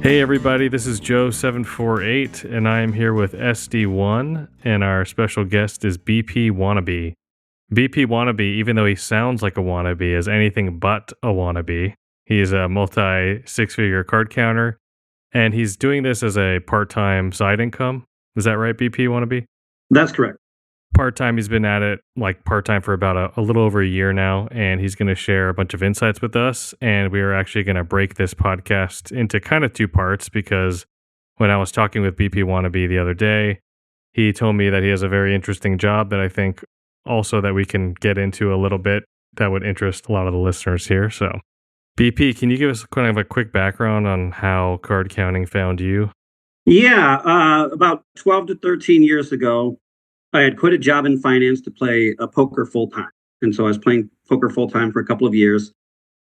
Hey everybody, this is Joe748 and I am here with SD1 and our special guest is BPWannaBe. BPWannaBe, even though he sounds like a wannabe, is anything but a wannabe. He is a multi-six-figure card counter and he's doing this as a part-time side income. Is that right, BPWannaBe? That's correct. Part-time, he's been at it like part-time for about a little over a year now, and he's going to share a bunch of insights with us. And we are actually going to break this podcast into kind of two parts because when I was talking with BPWannaBe the other day, he told me that he has a very interesting job that I think also that we can get into a little bit that would interest a lot of the listeners here. So BP, can you give us kind of a quick background on how card counting found you? Yeah, about 12 to 13 years ago, I had quit a job in finance to play poker full-time. And so I was playing poker full-time for a couple of years.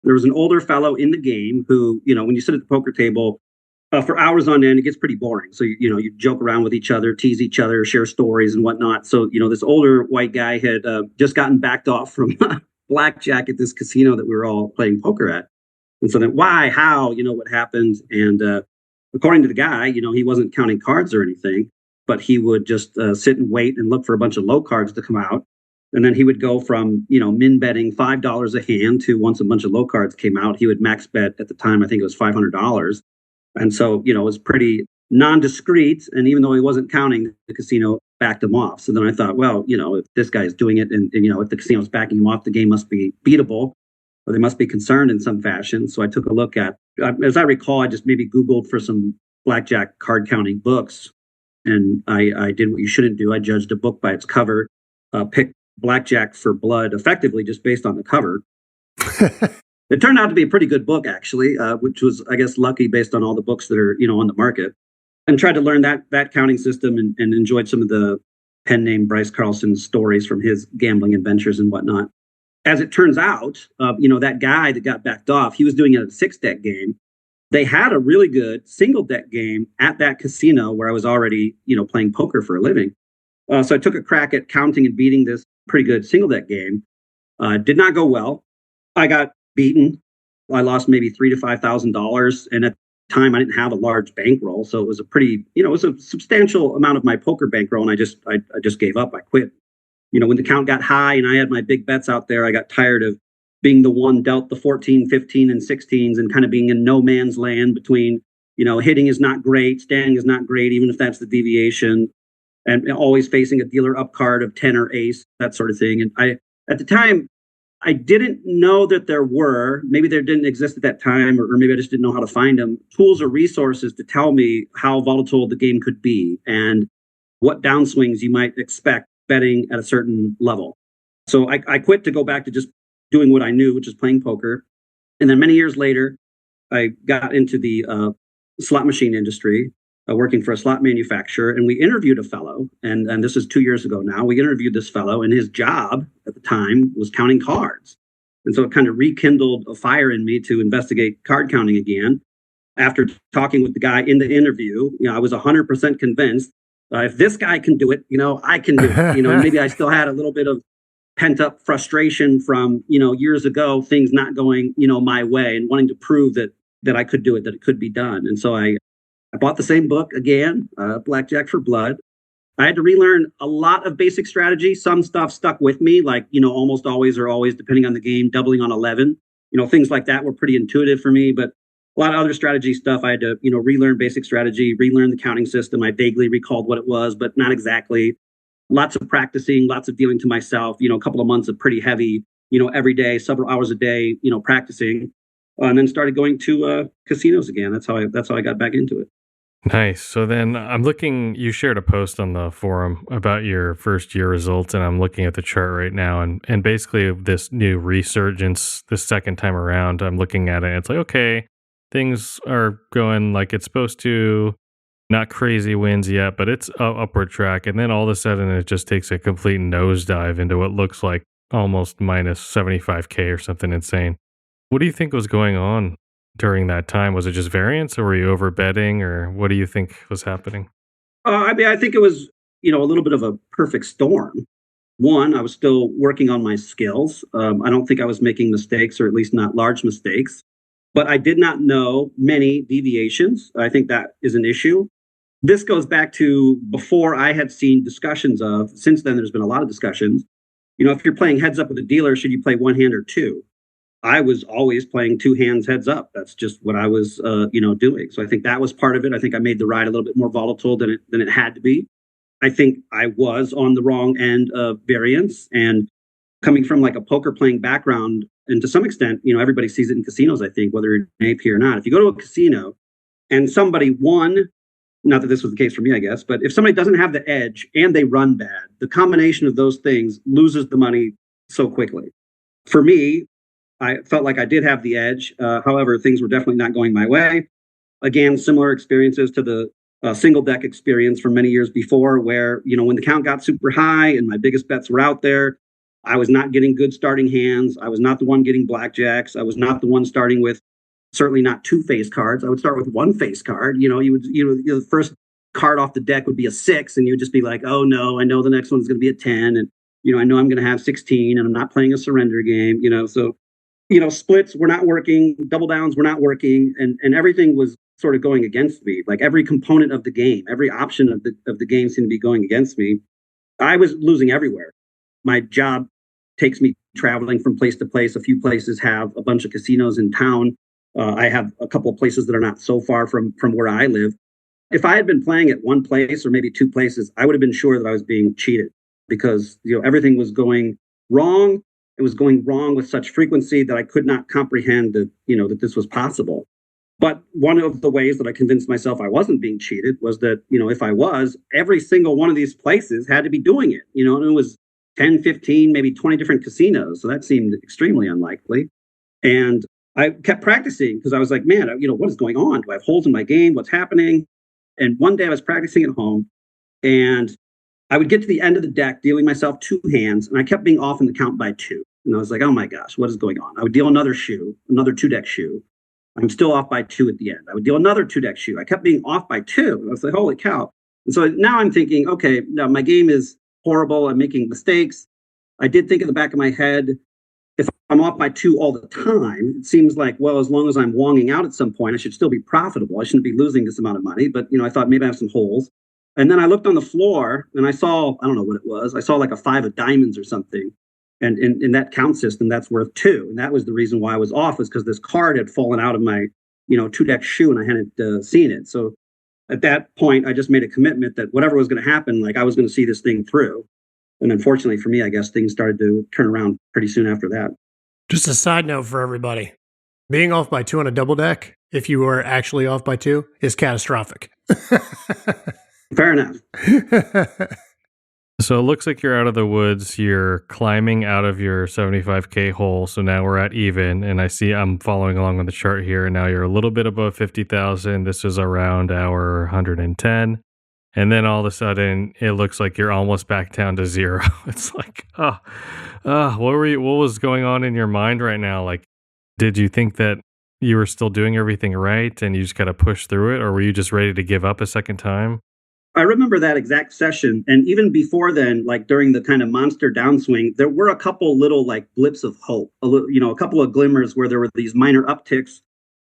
There was an older fellow in the game who, when you sit at the poker table for hours on end, it gets pretty boring. So, you joke around with each other, tease each other, share stories and whatnot. So, this older white guy had just gotten backed off from Blackjack at this casino that we were all playing poker at. And so then why, how, what happened? And according to the guy, he wasn't counting cards or anything, but he would just sit and wait and look for a bunch of low cards to come out. And then he would go from, min betting $5 a hand to once a bunch of low cards came out, he would max bet at the time, I think it was $500. And so, it was pretty non-discreet. And even though he wasn't counting, the casino backed him off. So then I thought, well, if this guy's doing it and if the casino's backing him off, the game must be beatable or they must be concerned in some fashion. So I took a look at, as I recall, I just maybe Googled for some blackjack card counting books. And I did what you shouldn't do. I judged a book by its cover, picked Blackjack for Blood effectively just based on the cover. It turned out to be a pretty good book, actually, which was, I guess, lucky based on all the books that are, on the market. And tried to learn that counting system and enjoyed some of the pen name Bryce Carlson's stories from his gambling adventures and whatnot. As it turns out, that guy that got backed off, he was doing a 6-deck game. They had a really good single deck game at that casino where I was already, playing poker for a living. So I took a crack at counting and beating this pretty good single deck game. Did not go well. I got beaten. I lost maybe $3,000 to $5,000. And at the time, I didn't have a large bankroll. So it was a pretty, it was a substantial amount of my poker bankroll. And I just gave up. I quit. When the count got high and I had my big bets out there, I got tired of being the one dealt the 14, 15, and 16s and kind of being in no man's land between, hitting is not great, standing is not great, even if that's the deviation, and always facing a dealer up card of 10 or ace, that sort of thing. And at the time, I didn't know that maybe there didn't exist at that time, or maybe I just didn't know how to find them, tools or resources to tell me how volatile the game could be and what downswings you might expect betting at a certain level. So I quit to go back to just doing what I knew, which is playing poker. And then many years later, I got into the slot machine industry, working for a slot manufacturer. And we interviewed a fellow, and this is 2 years ago now. We interviewed this fellow, and his job at the time was counting cards. And so it kind of rekindled a fire in me to investigate card counting again. After talking with the guy in the interview, I was 100% convinced, if this guy can do it, I can do it. Maybe I still had a little bit of pent up frustration from, years ago, things not going, my way and wanting to prove that I could do it, that it could be done. And so I bought the same book again, Blackjack for Blood. I had to relearn a lot of basic strategy. Some stuff stuck with me, like, almost always or always, depending on the game, doubling on 11, things like that were pretty intuitive for me. But a lot of other strategy stuff, I had to, relearn basic strategy, relearn the counting system. I vaguely recalled what it was, but not exactly. Lots of practicing, lots of dealing to myself, a couple of months of pretty heavy, every day, several hours a day, practicing, and then started going to casinos again. That's how I got back into it. Nice. So then I'm looking, you shared a post on the forum about your first year results, and I'm looking at the chart right now. And basically this new resurgence, the second time around, I'm looking at it. And it's like, okay, things are going like it's supposed to. Not crazy wins yet, but it's an upward track. And then all of a sudden, it just takes a complete nosedive into what looks like almost minus 75K or something insane. What do you think was going on during that time? Was it just variance, or were you over betting, or what do you think was happening? I think it was, a little bit of a perfect storm. One, I was still working on my skills. I don't think I was making mistakes, or at least not large mistakes, but I did not know many deviations. I think that is an issue. This goes back to before I had seen discussions of, since then, there's been a lot of discussions. If you're playing heads up with a dealer, should you play one hand or two? I was always playing two hands heads up. That's just what I was, doing. So I think that was part of it. I think I made the ride a little bit more volatile than it had to be. I think I was on the wrong end of variance, and coming from like a poker playing background, and to some extent, everybody sees it in casinos, I think, whether you're an AP or not. If you go to a casino and somebody won, not that this was the case for me, I guess, but if somebody doesn't have the edge and they run bad, the combination of those things loses the money so quickly. For me, I felt like I did have the edge. However, things were definitely not going my way. Again, similar experiences to the single deck experience from many years before, where, when the count got super high and my biggest bets were out there, I was not getting good starting hands. I was not the one getting blackjacks. I was not the one starting with, certainly not two face cards. I would start with one face card. The first card off the deck would be a 6, and you would just be like, oh no, I know the next one's going to be a 10. And, I know I'm going to have 16, and I'm not playing a surrender game, so, splits were not working, double downs were not working, and everything was sort of going against me. Like every component of the game, every option of the game seemed to be going against me. I was losing everywhere. My job takes me traveling from place to place. A few places have a bunch of casinos in town. I have a couple of places that are not so far from where I live. If I had been playing at one place or maybe two places, I would have been sure that I was being cheated, because everything was going wrong. It was going wrong with such frequency that I could not comprehend that that this was possible. But one of the ways that I convinced myself I wasn't being cheated was that, if I was, every single one of these places had to be doing it, and it was 10, 15, maybe 20 different casinos. So that seemed extremely unlikely. And I kept practicing because I was like, man, what is going on? Do I have holes in my game? What's happening? And one day I was practicing at home, and I would get to the end of the deck dealing myself two hands, and I kept being off in the count by two. And I was like, oh my gosh, what is going on? I would deal another shoe, another two deck shoe. I'm still off by two at the end. I would deal another two deck shoe. I kept being off by two. And I was like, holy cow. And so now I'm thinking, okay, now my game is horrible. I'm making mistakes. I did think in the back of my head, if I'm off by two all the time, it seems like, well, as long as I'm wonging out at some point, I should still be profitable. I shouldn't be losing this amount of money. But, I thought maybe I have some holes. And then I looked on the floor and I saw, I don't know what it was. I saw like a 5 of diamonds or something. And in that count system, that's worth 2. And that was the reason why I was off, was because this card had fallen out of my, 2-deck shoe, and I hadn't seen it. So at that point, I just made a commitment that whatever was going to happen, like I was going to see this thing through. And unfortunately for me, I guess things started to turn around pretty soon after that. Just a side note for everybody. Being off by 2 on a double deck, if you are actually off by 2, is catastrophic. Fair enough. So it looks like you're out of the woods. You're climbing out of your 75K hole. So now we're at even. And I see I'm following along on the chart here. And now you're a little bit above 50,000. This is around hour 110. And then all of a sudden, it looks like you're almost back down to 0. It's like, what was going on in your mind right now? Like, did you think that you were still doing everything right and you just got to push through it? Or were you just ready to give up a second time? I remember that exact session. And even before then, like during the kind of monster downswing, there were a couple little like blips of hope, a couple of glimmers where there were these minor upticks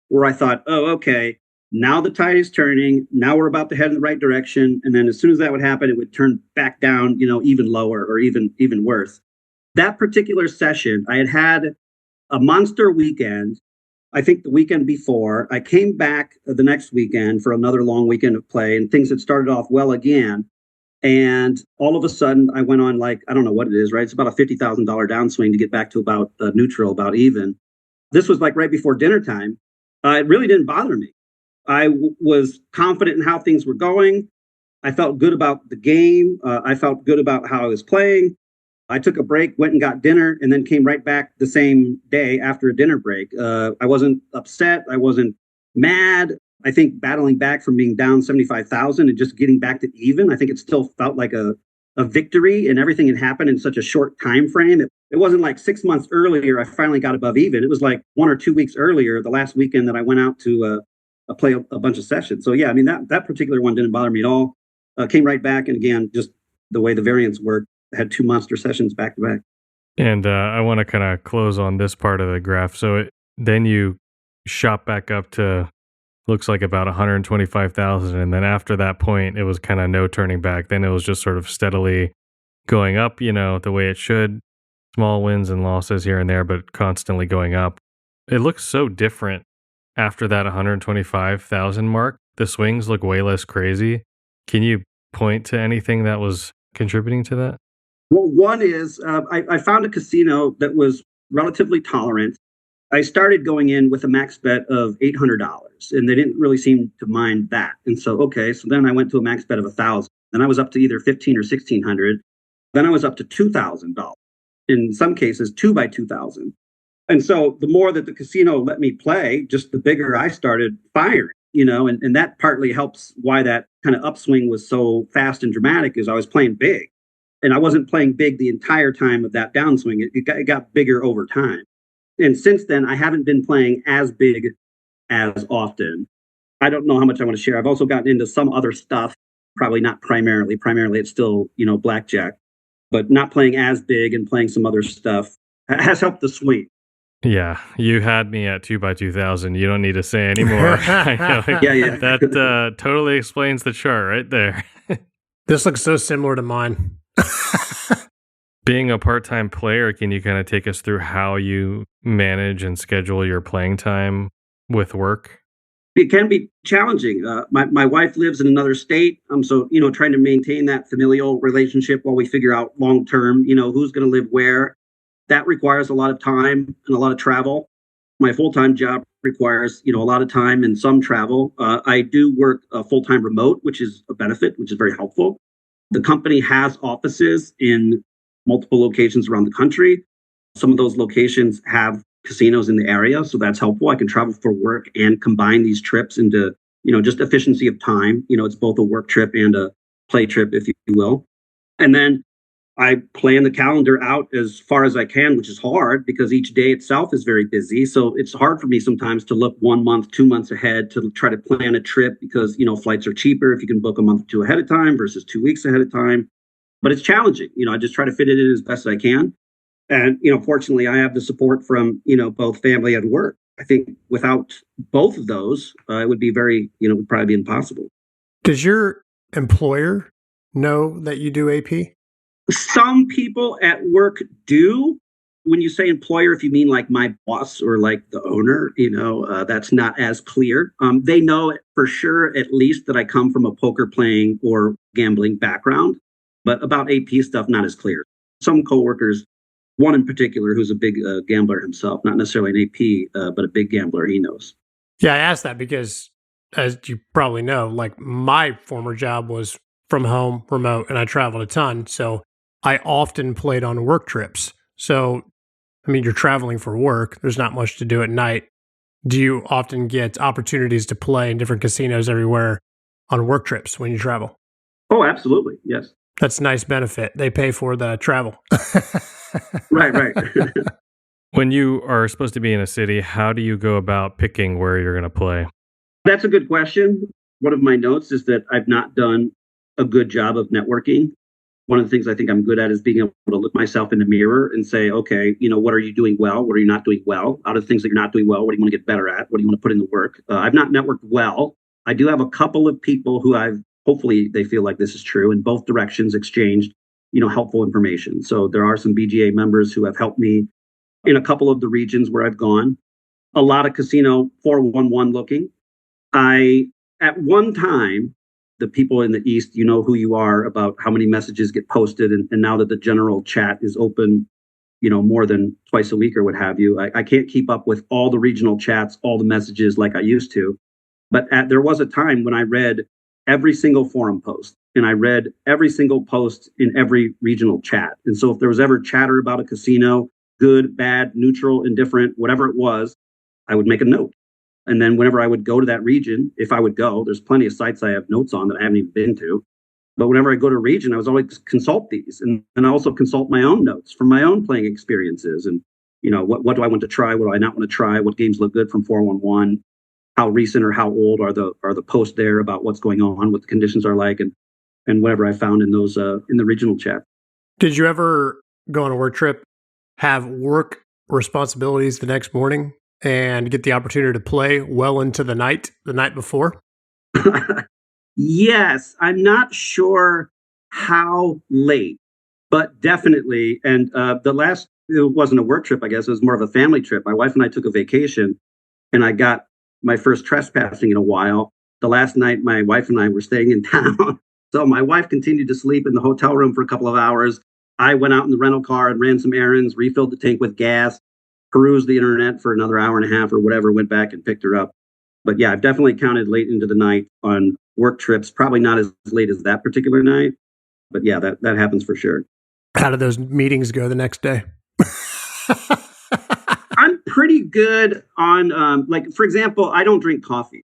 where I thought, oh, okay, now the tide is turning. Now we're about to head in the right direction. And then as soon as that would happen, it would turn back down, even lower or even worse. That particular session, I had a monster weekend. I think the weekend before, I came back the next weekend for another long weekend of play, and things had started off well again. And all of a sudden, I went on like, I don't know what it is, right? It's about a $50,000 downswing to get back to about neutral, about even. This was like right before dinner time. It really didn't bother me. I was confident in how things were going. I felt good about the game. I felt good about how I was playing. I took a break, went and got dinner, and then came right back the same day after a dinner break. I wasn't upset. I wasn't mad. I think battling back from being down 75,000 and just getting back to even, I think it still felt like a victory, and everything had happened in such a short time frame. It wasn't like 6 months earlier I finally got above even. It was like 1 or 2 weeks earlier, the last weekend that I went out to play a bunch of sessions. So yeah, I mean, that particular one didn't bother me at all. Came right back, and again, just the way the variance worked, had 2 monster sessions back to back. And I want to kind of close on this part of the graph. So then you shot back up to looks like about 125,000, and then after that point, it was kind of no turning back. Then it was just sort of steadily going up, the way it should. Small wins and losses here and there, but constantly going up. It looks so different after that 125,000 mark. The swings look way less crazy. Can you point to anything that was contributing to that? Well, one is I found a casino that was relatively tolerant. I started going in with a max bet of $800, and they didn't really seem to mind that. And so then I went to a max bet of $1,000. Then I was up to either $1,500 or $1,600. Then I was up to $2,000. In some cases, 2 by 2,000. And so the more that the casino let me play, just the bigger I started firing, and that partly helps why that kind of upswing was so fast and dramatic is I was playing big. And I wasn't playing big the entire time of that downswing. It got bigger over time. And since then, I haven't been playing as big as often. I don't know how much I want to share. I've also gotten into some other stuff, probably not primarily. Primarily, it's still, blackjack. But not playing as big and playing some other stuff has helped the swing. Yeah, you had me at 2 by 2,000. You don't need to say anymore. I know. Yeah. That totally explains the chart right there. This looks so similar to mine. Being a part-time player, can you kind of take us through how you manage and schedule your playing time with work? It can be challenging. My wife lives in another state. So, trying to maintain that familial relationship while we figure out long-term, who's going to live where. That requires a lot of time and a lot of travel. My full-time job requires, a lot of time and some travel. I do work full-time remote, which is a benefit, which is very helpful. The company has offices in multiple locations around the country. Some of those locations have casinos in the area, so that's helpful. I can travel for work and combine these trips into, just efficiency of time. It's both a work trip and a play trip, if you will. And then I plan the calendar out as far as I can, which is hard because each day itself is very busy. So it's hard for me sometimes to look 1 month, 2 months ahead to try to plan a trip because, flights are cheaper if you can book a month or two ahead of time versus 2 weeks ahead of time. But it's challenging. I just try to fit it in as best I can. And, fortunately, I have the support from, both family and work. I think without both of those, it would be would probably be impossible. Does your employer know that you do AP? Some people at work do. When you say employer, if you mean like my boss or like the owner, that's not as clear. They know for sure, at least, that I come from a poker playing or gambling background. But about AP stuff, not as clear. Some coworkers, one in particular, who's a big gambler himself, not necessarily an AP, but a big gambler, he knows. Yeah, I asked that because, as you probably know, like my former job was from home, remote, and I traveled a ton. So I often played on work trips. So, you're traveling for work. There's not much to do at night. Do you often get opportunities to play in different casinos everywhere on work trips when you travel? Oh, absolutely. Yes. That's a nice benefit. They pay for the travel. Right. When you are supposed to be in a city, how do you go about picking where you're going to play? That's a good question. One of my notes is that I've not done a good job of networking. One of the things I think I'm good at is being able to look myself in the mirror and say, okay, what are you doing well? What are you not doing well? Out of the things that you're not doing well, what do you want to get better at? What do you want to put in the work? I've not networked well. I do have a couple of people who hopefully they feel like this is true, in both directions exchanged, helpful information. So there are some BJA members who have helped me in a couple of the regions where I've gone. A lot of casino 411 looking. At one time, the people in the East, who you are about how many messages get posted. And now that the general chat is open, more than twice a week or what have you, I can't keep up with all the regional chats, all the messages like I used to. But there was a time when I read every single forum post and I read every single post in every regional chat. And so if there was ever chatter about a casino, good, bad, neutral, indifferent, whatever it was, I would make a note. And then whenever I would go to that region, if I would go, there's plenty of sites I have notes on that I haven't even been to. But whenever I go to a region, I was always consult these. And I also consult my own notes from my own playing experiences. And, what do I want to try? What do I not want to try? What games look good from 411? How recent or how old are the posts there about what's going on, what the conditions are like, and whatever I found in those in the regional chat. Did you ever go on a work trip, have work responsibilities the next morning, and get the opportunity to play well into the night before? Yes, I'm not sure how late, but definitely. And the last, it wasn't a work trip, I guess. It was more of a family trip. My wife and I took a vacation, and I got my first trespassing in a while. The last night, my wife and I were staying in town. So my wife continued to sleep in the hotel room for a couple of hours. I went out in the rental car and ran some errands, refilled the tank with gas, perused the internet for another hour and a half or whatever, went back and picked her up. But yeah, I've definitely counted late into the night on work trips, probably not as late as that particular night. But yeah, that happens for sure. How did those meetings go the next day? I'm pretty good on, like, for example, I don't drink coffee.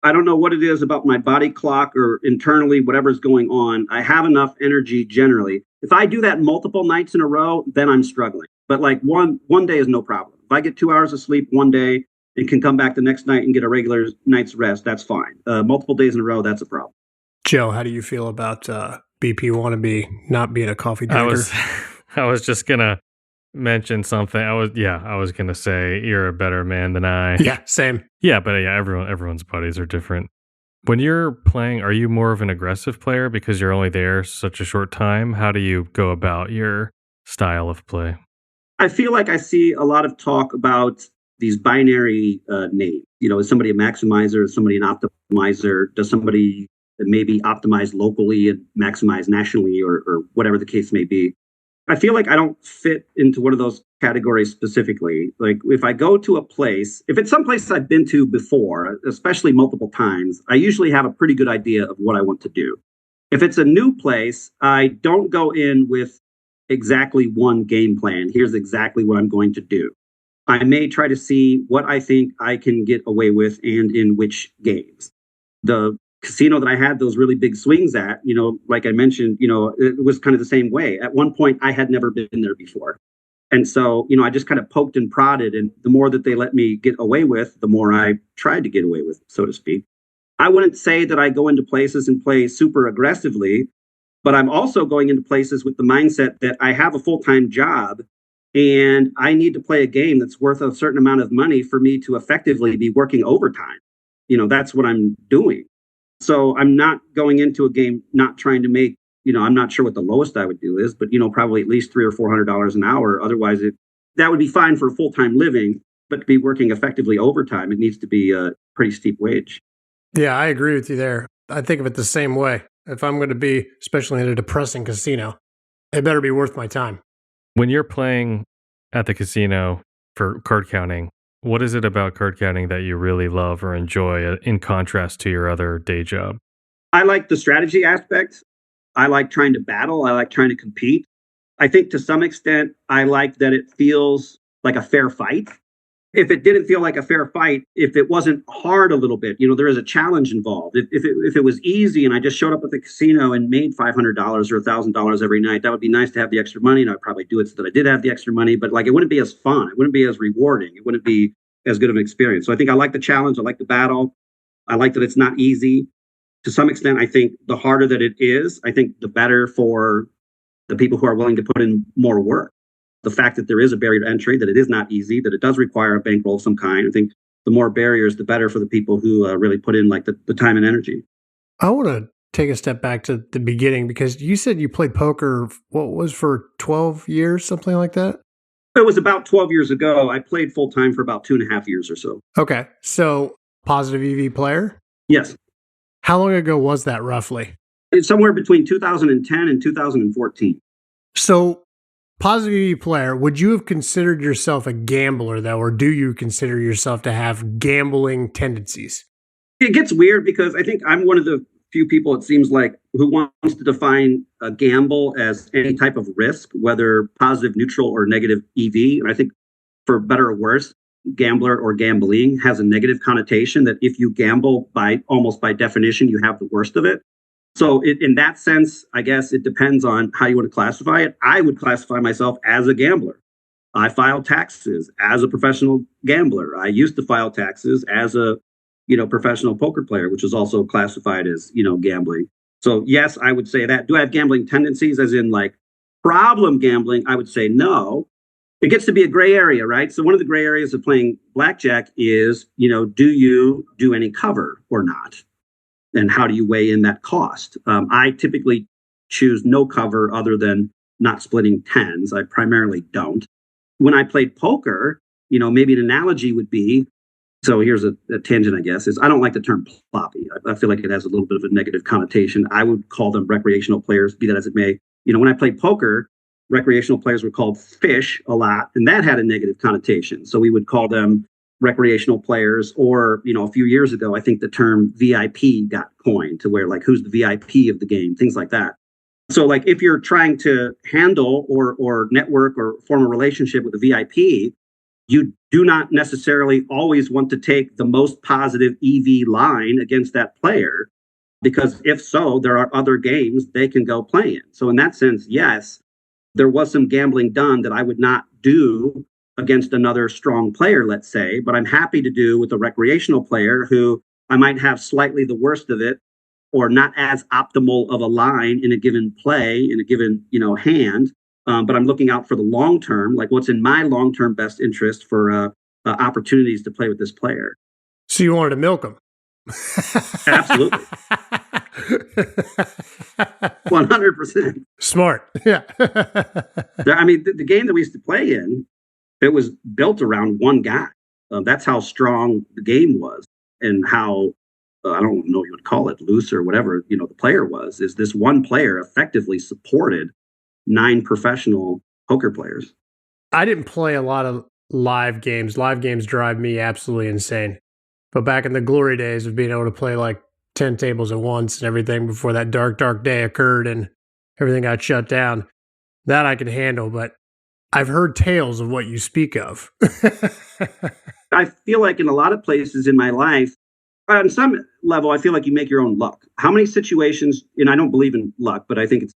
I don't know what it is about my body clock or internally, whatever's going on. I have enough energy generally. If I do that multiple nights in a row, then I'm struggling. But like one day is no problem. If I get 2 hours of sleep one day and can come back the next night and get a regular night's rest, that's fine. Multiple days in a row, that's a problem. Joe, how do you feel about BPWannaBe not being a coffee drinker? I was just gonna mention something. I was gonna say you're a better man than I. Yeah, same. Yeah, but yeah, everyone's bodies are different. When you're playing, are you more of an aggressive player because you're only there such a short time? How do you go about your style of play? I feel like I see a lot of talk about these binary names. You know, is somebody a maximizer? Is somebody an optimizer? Does somebody maybe optimize locally and maximize nationally, or whatever the case may be? I feel like I don't fit into one of those categories specifically. Like if I go to a place, if it's some place I've been to before, especially multiple times, I usually have a pretty good idea of what I want to do. If it's a new place, I don't go in with exactly one game plan. Here's exactly what I'm going to do. I may try to see what I think I can get away with and in which games. The casino that I had those really big swings at, you know, like I mentioned, you know, it was kind of the same way. At one point, I had never been there before. And so, you know, I just kind of poked and prodded. And the more that they let me get away with, the more I tried to get away with, so to speak. I wouldn't say that I go into places and play super aggressively, but I'm also going into places with the mindset that I have a full-time job and I need to play a game that's worth a certain amount of money for me to effectively be working overtime. You know, that's what I'm doing. So I'm not going into a game not trying to make, you know, I'm not sure what the lowest I would do is, but, you know, probably at least $300 or $400 an hour. Otherwise, that would be fine for full-time living, but to be working effectively overtime, it needs to be a pretty steep wage. Yeah, I agree with you there. I think of it the same way. If I'm going to be, especially in a depressing casino, it better be worth my time. When you're playing at the casino for card counting, what is it about card counting that you really love or enjoy in contrast to your other day job? I like the strategy aspect. I like trying to battle. I like trying to compete. I think to some extent, I like that it feels like a fair fight. If it didn't feel like a fair fight, if it wasn't hard a little bit, you know, there is a challenge involved. If it was easy and I just showed up at the casino and made $500 or $1,000 every night, that would be nice to have the extra money. And I'd probably do it so that I did have the extra money, but like it wouldn't be as fun. It wouldn't be as rewarding. It wouldn't be as good of an experience. So I think I like the challenge. I like the battle. I like that it's not easy. To some extent, I think the harder that it is, I think the better for the people who are willing to put in more work. The fact that there is a barrier to entry, that it is not easy, that it does require a bankroll of some kind. I think the more barriers, the better for the people who really put in like the time and energy. I want to take a step back to the beginning because you said you played poker, what was for 12 years, something like that? It was about 12 years ago. I played full time for about 2.5 years or so. Okay. So positive EV player? Yes. How long ago was that roughly? It's somewhere between 2010 and 2014. So positive EV player, would you have considered yourself a gambler though, or do you consider yourself to have gambling tendencies? It gets weird because I think I'm one of the few people, it seems like, who wants to define a gamble as any type of risk, whether positive, neutral, or negative EV. And I think for better or worse, gambler or gambling has a negative connotation that if you gamble almost by definition, you have the worst of it. So in that sense, I guess it depends on how you want to classify it. I would classify myself as a gambler. I file taxes as a professional gambler. I used to file taxes as a professional poker player, which is also classified as, gambling. So yes, I would say that. Do I have gambling tendencies as in like problem gambling, I would say no. It gets to be a gray area, right? So one of the gray areas of playing blackjack is, do you do any cover or not? And how do you weigh in that cost? I typically choose no cover other than not splitting tens. I primarily don't. When I played poker, maybe an analogy would be, so here's a tangent, I guess, is I don't like the term ploppy. I feel like it has a little bit of a negative connotation. I would call them recreational players, be that as it may. When I played poker, recreational players were called fish a lot, and that had a negative connotation. So we would call them recreational players, or, a few years ago, I think the term VIP got coined to where, like, who's the VIP of the game, things like that. So, like, if you're trying to handle or network or form a relationship with a VIP, you do not necessarily always want to take the most positive EV line against that player, because if so, there are other games they can go play in. So in that sense, yes, there was some gambling done that I would not do against another strong player, let's say, but I'm happy to do with a recreational player who I might have slightly the worst of it or not as optimal of a line in a given play, in a given, hand. But I'm looking out for the long term, like what's in my long term best interest for opportunities to play with this player. So you wanted to milk them? Absolutely. 100%. Smart. Yeah. The game that we used to play in, it was built around one guy. That's how strong the game was, and how, I don't know what you would call it, loose or whatever, the player was, is this one player effectively supported 9 professional poker players. I didn't play a lot of live games. Live games drive me absolutely insane. But back in the glory days of being able to play like 10 tables at once and everything before that dark, dark day occurred and everything got shut down, that I could handle. But I've heard tales of what you speak of. I feel like in a lot of places in my life, on some level, I feel like you make your own luck. How many situations, and I don't believe in luck, but I think it's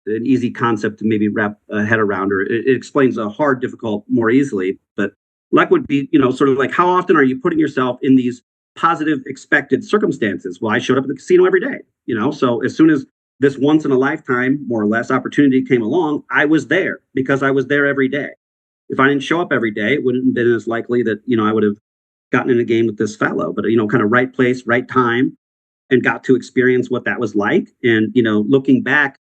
an easy concept to maybe wrap a head around, or it explains a hard, difficult more easily. But luck would be, sort of like, how often are you putting yourself in these positive expected circumstances? Well, I showed up at the casino every day, so as soon as this once in a lifetime, more or less, opportunity came along, I was there because I was there every day. If I didn't show up every day, it wouldn't have been as likely that, I would have gotten in a game with this fellow. But, kind of right place, right time, and got to experience what that was like. And, looking back,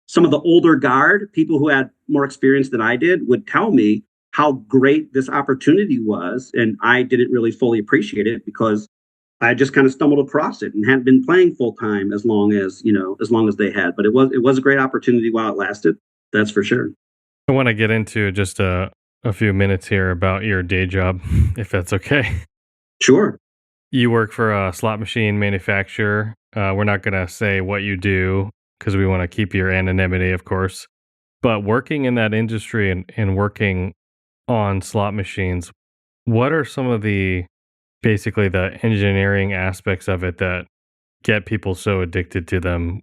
some of the older guard, people who had more experience than I did, would tell me how great this opportunity was. And I didn't really fully appreciate it because I just kind of stumbled across it and hadn't been playing full time as long as they had. But it was a great opportunity while it lasted. That's for sure. I want to get into just a few minutes here about your day job, if that's okay. Sure. You work for a slot machine manufacturer. We're not going to say what you do because we want to keep your anonymity, of course. But working in that industry and working on slot machines, what are some of basically the engineering aspects of it that get people so addicted to them?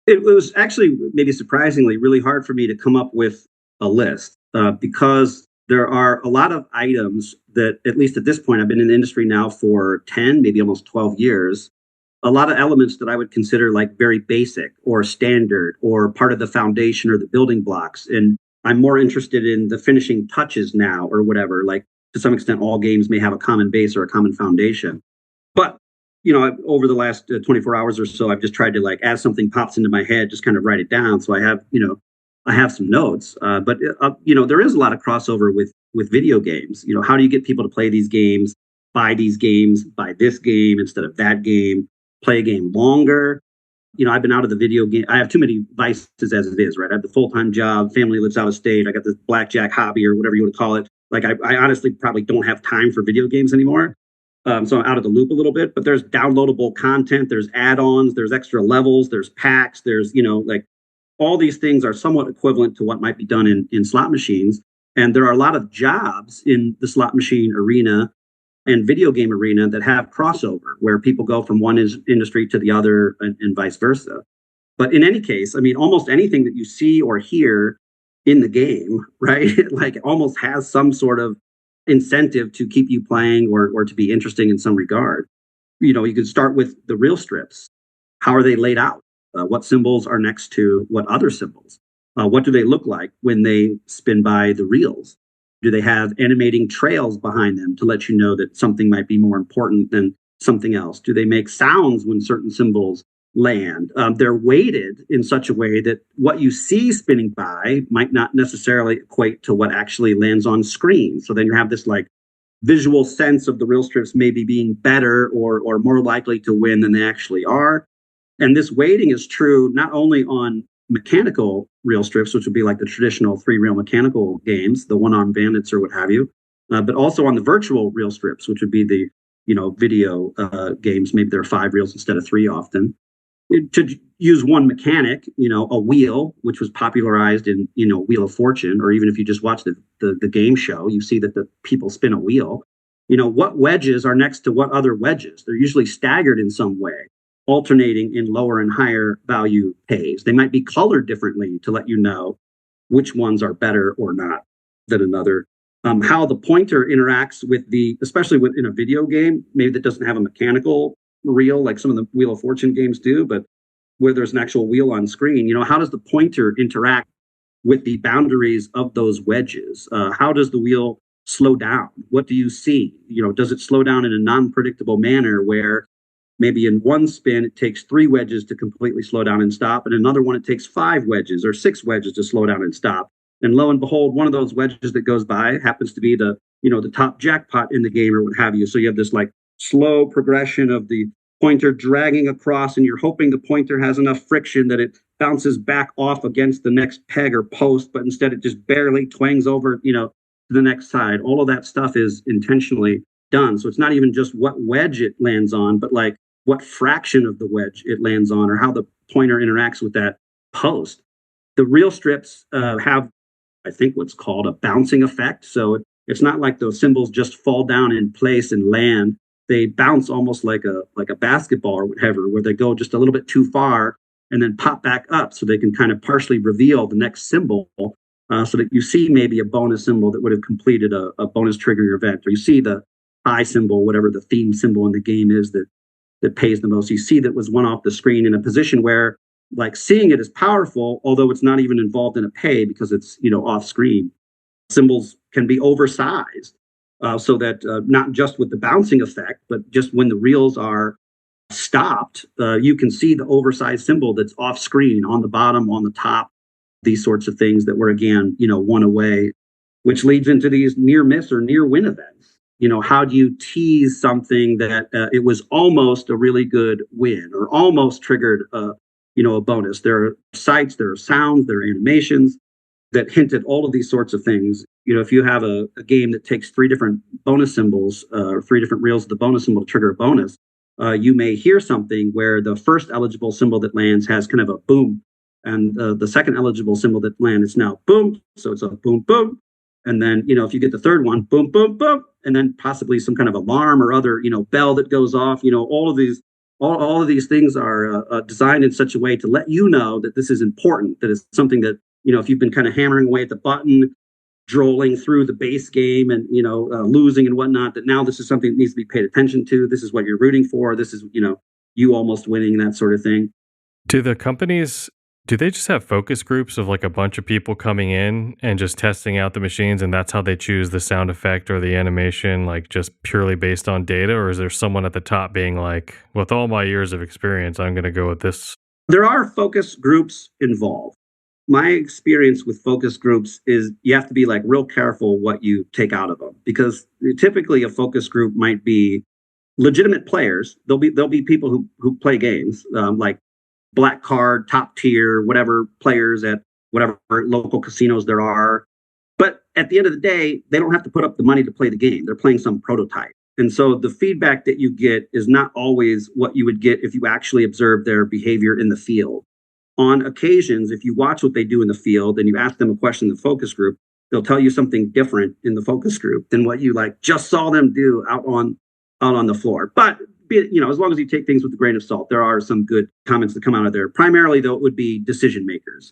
It was actually, maybe surprisingly, really hard for me to come up with a list because there are a lot of items that, at least at this point, I've been in the industry now for 10, maybe almost 12 years. A lot of elements that I would consider like very basic or standard or part of the foundation or the building blocks. And I'm more interested in the finishing touches now or whatever. Like, to some extent, all games may have a common base or a common foundation. But, over the last 24 hours or so, I've just tried to, like, as something pops into my head, just kind of write it down. So I have some notes. But there is a lot of crossover with video games. How do you get people to play these games, buy this game instead of that game, play a game longer? I've been out of the video game. I have too many vices as it is, right? I have the full-time job, family lives out of state. I got this blackjack hobby or whatever you want to call it. Like, I honestly probably don't have time for video games anymore. So I'm out of the loop a little bit, but there's downloadable content, there's add-ons, there's extra levels, there's packs, there's, like, all these things are somewhat equivalent to what might be done in slot machines. And there are a lot of jobs in the slot machine arena and video game arena that have crossover, where people go from one industry to the other and vice versa. But in any case, almost anything that you see or hear in the game, right, like, almost has some sort of incentive to keep you playing or to be interesting in some regard. You could start with the real strips. How are they laid out? What symbols are next to what other symbols? What do they look like when they spin by the reels? Do they have animating trails behind them to let you know that something might be more important than something else? Do they make sounds when certain symbols land? They're weighted in such a way that what you see spinning by might not necessarily equate to what actually lands on screen. So then you have this like visual sense of the reel strips maybe being better or more likely to win than they actually are. And this weighting is true not only on mechanical reel strips, which would be like the traditional 3-reel mechanical games, the one-arm bandits or what have you, but also on the virtual reel strips, which would be the video games. Maybe there are 5 reels instead of 3 often. To use one mechanic, a wheel, which was popularized in Wheel of Fortune, or even if you just watch the game show, you see that the people spin a wheel. What wedges are next to what other wedges? They're usually staggered in some way, alternating in lower and higher value pays. They might be colored differently to let you know which ones are better or not than another. How the pointer interacts with especially in a video game, maybe that doesn't have a mechanical reel like some of the Wheel of Fortune games do, but where there's an actual wheel on screen, how does the pointer interact with the boundaries of those wedges? How does the wheel slow down? What do you see? Does it slow down in a non-predictable manner where maybe in one spin it takes 3 wedges to completely slow down and stop, and another one it takes 5 wedges or 6 wedges to slow down and stop? And lo and behold, one of those wedges that goes by happens to be the top jackpot in the game or what have you. So you have this like slow progression of the pointer dragging across, and you're hoping the pointer has enough friction that it bounces back off against the next peg or post, but instead it just barely twangs over, to the next side. All of that stuff is intentionally done. So it's not even just what wedge it lands on, but like what fraction of the wedge it lands on, or how the pointer interacts with that post. The reel strips have, I think, what's called a bouncing effect. So it's not like those symbols just fall down in place and land. They bounce almost like a basketball or whatever, where they go just a little bit too far and then pop back up so they can kind of partially reveal the next symbol, so that you see maybe a bonus symbol that would have completed a bonus triggering event, or you see the high symbol, whatever the theme symbol in the game is that pays the most. You see that was one off the screen in a position where like seeing it is powerful, although it's not even involved in a pay because it's off screen. Symbols can be oversized. So that not just with the bouncing effect, but just when the reels are stopped, you can see the oversized symbol that's off screen on the bottom, on the top, these sorts of things that were, again, one away, which leads into these near miss or near win events. How do you tease something that it was almost a really good win or almost triggered a bonus? There are sights, there are sounds, there are animations that hint at all of these sorts of things. If you have a game that takes 3 different bonus symbols or 3 different reels of the bonus symbol to trigger a bonus, you may hear something where the first eligible symbol that lands has kind of a boom, and the second eligible symbol that lands is now boom, so it's a boom, boom. And then, if you get the third one, boom, boom, boom, and then possibly some kind of alarm or other, bell that goes off. All of these things are designed in such a way to let you know that this is important, that it's something that, if you've been kind of hammering away at the button, drolling through the base game and, losing and whatnot, that now this is something that needs to be paid attention to. This is what you're rooting for. This is, you almost winning, that sort of thing. Do the companies, do they just have focus groups of like a bunch of people coming in and just testing out the machines, and that's how they choose the sound effect or the animation, like just purely based on data? Or is there someone at the top being like, with all my years of experience, I'm going to go with this? There are focus groups involved. My experience with focus groups is you have to be like real careful what you take out of them, because typically a focus group might be legitimate players. There'll be people who play games, like black card, top tier, whatever players at whatever local casinos there are. But at the end of the day, they don't have to put up the money to play the game. They're playing some prototype. And so the feedback that you get is not always what you would get if you actually observe their behavior in the field. On occasions, if you watch what they do in the field and you ask them a question in the focus group, they'll tell you something different in the focus group than what you like just saw them do out on the floor. But as long as you take things with a grain of salt, there are some good comments that come out of there. Primarily, though, it would be decision makers.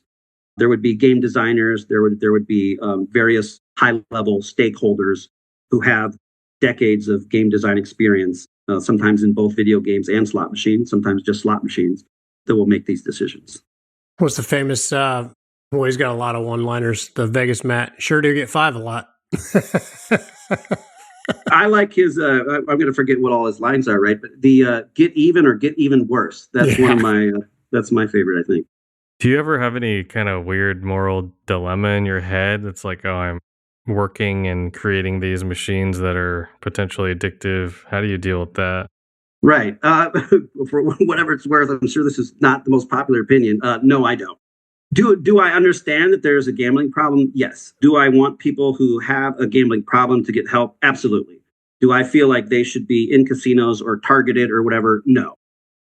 There would be game designers. There would be various high-level stakeholders who have decades of game design experience, sometimes in both video games and slot machines, sometimes just slot machines, that will make these decisions. What's the famous Well, he's got a lot of one-liners. The Vegas Matt sure do get 5 a lot. I like his. I'm going to forget what all his lines are, right? But the "get even" or "get even worse." That's one of my. That's my favorite, I think. Do you ever have any kind of weird moral dilemma in your head? It's like, oh, I'm working and creating these machines that are potentially addictive. How do you deal with that? Right. For whatever it's worth, I'm sure this is not the most popular opinion. No, I don't. Do I understand that there's a gambling problem? Yes. Do I want people who have a gambling problem to get help? Absolutely. Do I feel like they should be in casinos or targeted or whatever? No.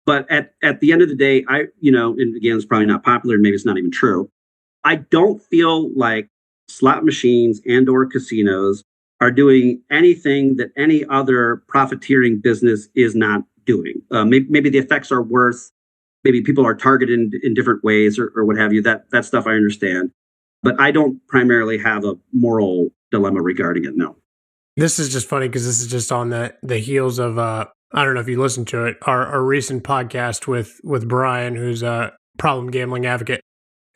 But at the end of the day, and again, it's probably not popular, maybe it's not even true. I don't feel like slot machines and or casinos are doing anything that any other profiteering business is not doing. Maybe the effects are worse. Maybe people are targeted in different ways or what have you. That stuff I understand. But I don't primarily have a moral dilemma regarding it, no. This is just funny because this is just on the heels of, I don't know if you listened to it, our recent podcast with Brian, who's a problem gambling advocate.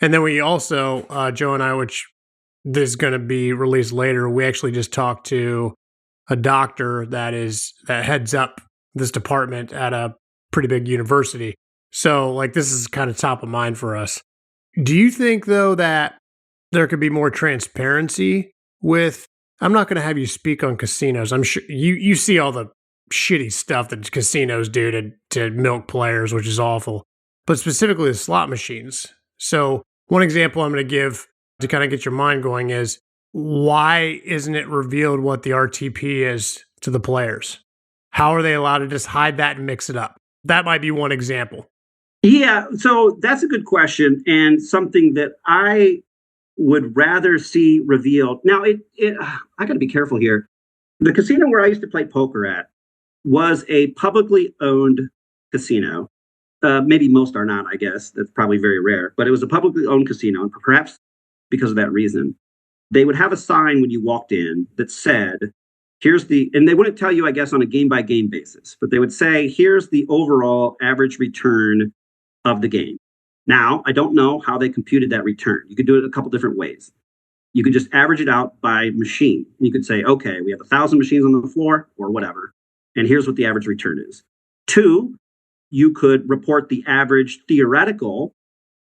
And then we also, Joe and I, which this is going to be released later, we actually just talked to a doctor that heads up this department at a pretty big university. So like this is kind of top of mind for us. Do you think though that there could be more transparency with, I'm not going to have you speak on casinos. I'm sure you see all the shitty stuff that casinos do to milk players, which is awful, but specifically the slot machines. So one example I'm going to give to kind of get your mind going is, why isn't it revealed what the RTP is to the players? How are they allowed to just hide that and mix it up? That might be one example. Yeah, so that's a good question and something that I would rather see revealed. Now, I got to be careful here. The casino where I used to play poker at was a publicly owned casino. Maybe most are not, I guess. That's probably very rare. But it was a publicly owned casino, and perhaps because of that reason. They would have a sign when you walked in that said, and they wouldn't tell you, I guess, on a game-by-game basis, but they would say, here's the overall average return of the game. Now, I don't know how they computed that return. You could do it a couple different ways. You could just average it out by machine. You could say, okay, we have 1,000 machines on the floor or whatever, and here's what the average return is. 2, you could report the average theoretical.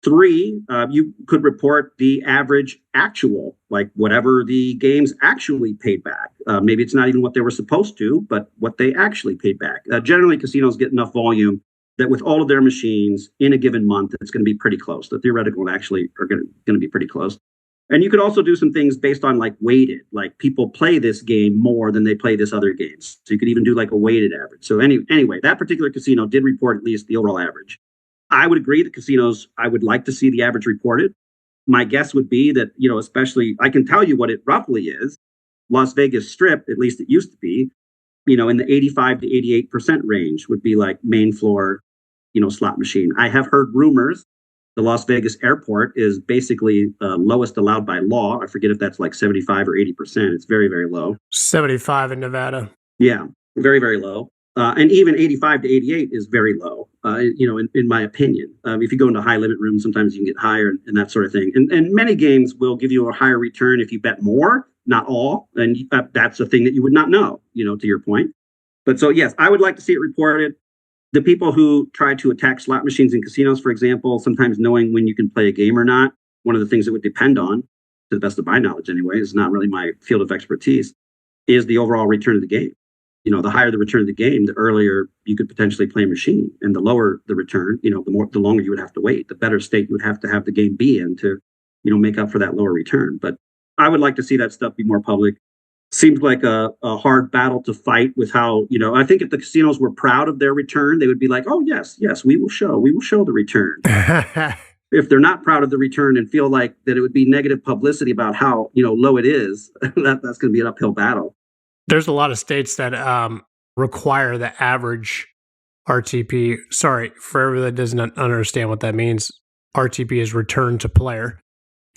3, you could report the average actual, like whatever the games actually paid back. Maybe it's not even what they were supposed to, but what they actually paid back. Generally, casinos get enough volume that with all of their machines in a given month, it's going to be pretty close. The theoretical actually are going to be pretty close. And you could also do some things based on like weighted, like people play this game more than they play this other game. So you could even do like a weighted average. So anyway, that particular casino did report at least the overall average. I would agree that casinos, I would like to see the average reported. My guess would be that, especially, I can tell you what it roughly is. Las Vegas Strip, at least it used to be, in the 85 to 88% range would be like main floor, slot machine. I have heard rumors the Las Vegas airport is basically lowest allowed by law. I forget if that's like 75 or 80%. It's very, very low. 75 in Nevada. Yeah, very, very low. And even 85 to 88 is very low, in my opinion. If you go into high limit rooms, sometimes you can get higher and that sort of thing. And many games will give you a higher return if you bet more, not all. And that's a thing that you would not know, to your point. But so, yes, I would like to see it reported. The people who try to attack slot machines in casinos, for example, sometimes knowing when you can play a game or not, one of the things that would depend on, to the best of my knowledge anyway, is not really my field of expertise, is the overall return of the game. The higher the return of the game, the earlier you could potentially play a machine, and the lower the return, the longer you would have to wait, the better state you would have to have the game be in to, make up for that lower return. But I would like to see that stuff be more public. Seems like a hard battle to fight with how, I think if the casinos were proud of their return, they would be like, oh, yes, we will show the return. If they're not proud of the return and feel like that it would be negative publicity about how, low it is, that's going to be an uphill battle. There's a lot of states that require the average RTP. Sorry, for everyone that doesn't understand what that means, RTP is return to player.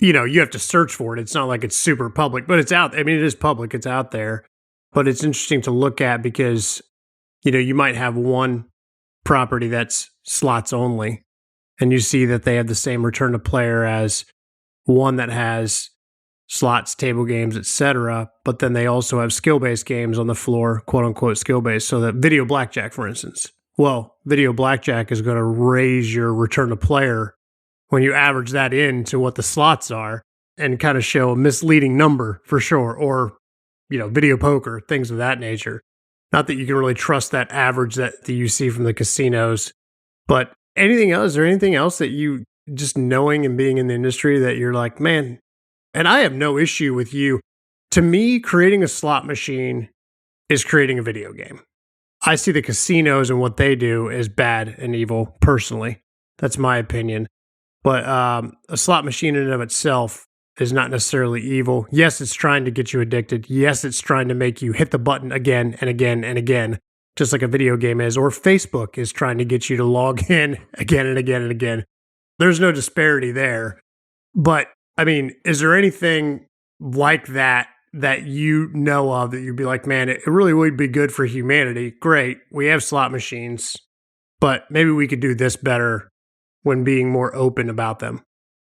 You have to search for it. It's not like it's super public, but it's out. I mean, it is public. It's out there. But it's interesting to look at because, you might have one property that's slots only, and you see that they have the same return to player as one that has slots, table games, etc. But then they also have skill-based games on the floor, quote-unquote skill-based. So that video blackjack, for instance. Well, video blackjack is going to raise your return to player when you average that into what the slots are and kind of show a misleading number for sure. Or, video poker, things of that nature. Not that you can really trust that average that you see from the casinos. But anything else? Is there anything else that you, just knowing and being in the industry, that you're like, man, and I have no issue with you. To me, creating a slot machine is creating a video game. I see the casinos and what they do as bad and evil, personally. That's my opinion. But a slot machine in and of itself is not necessarily evil. Yes, it's trying to get you addicted. Yes, it's trying to make you hit the button again and again and again, just like a video game is. Or Facebook is trying to get you to log in again and again and again. There's no disparity there. But I mean, is there anything like that you know of that you'd be like, man, it really would be good for humanity? Great, we have slot machines, but maybe we could do this better when being more open about them.